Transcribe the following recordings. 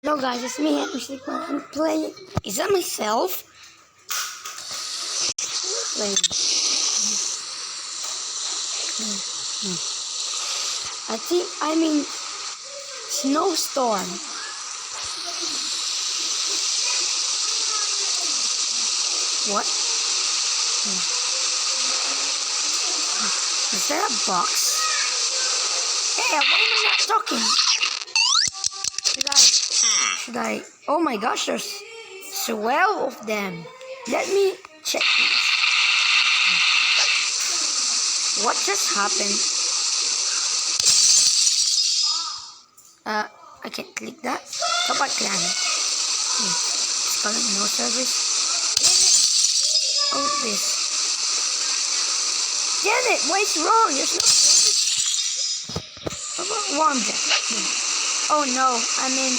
Hello guys, it's me, I'm playing. Is that myself? Playing. I think I'm in Snowstorm. What? Is there a box? Hey, why am I not talking? Should I? Oh my gosh, there's 12 of them. Let me check this. What just happened? I can't click that. Top up clan. It's calling no service. Oh, this. Damn it! Why is wrong? There's no service. How about warm jacket? Oh no, I'm in.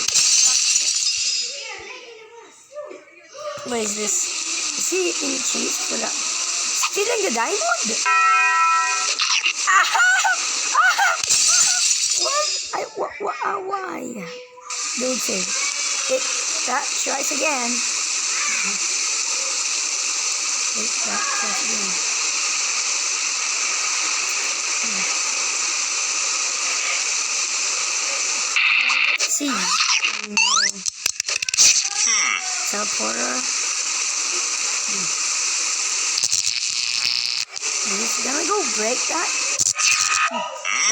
What is this? Is he in chase for that? Stealing the diamond? Aha! What? Why? Don't say it. That tries again. That tries again. Let's see. No. Teleporter. He's gonna go break that.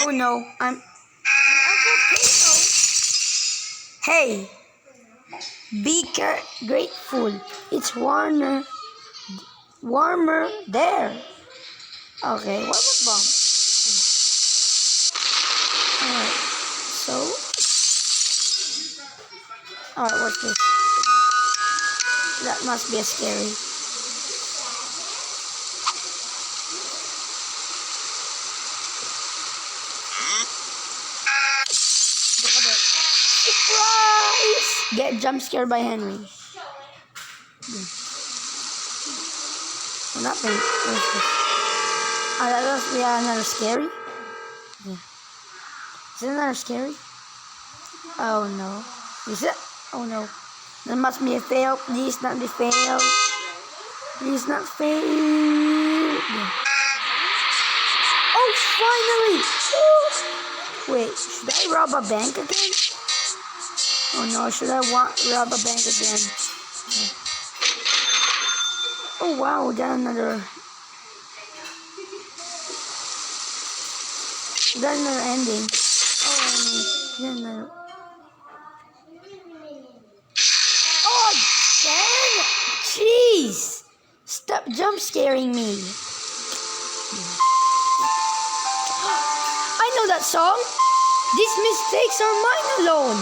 Oh no, I'm okay though. Hey, be grateful. It's warmer there. Okay, what was bomb? Alright, so. Alright, what's this? That must be a scary. Surprise! Get jump scared by Henry. What happened? What is this? That must be another scary. Is it another scary? Oh no. Is it? Oh no. That must be a fail. Please not be fail. Please not fail. Oh, finally! Wait, should I rob a bank again? Oh no, should I rob a bank again? Oh wow, got another. Got another ending. Oh, got another. Oh, dang! Jeez! Stop jump scaring me. I know that song. These mistakes are mine alone.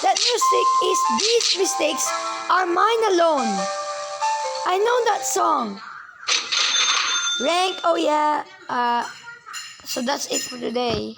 That music is these mistakes are mine alone. I know that song. Rank, oh yeah. So that's it for today.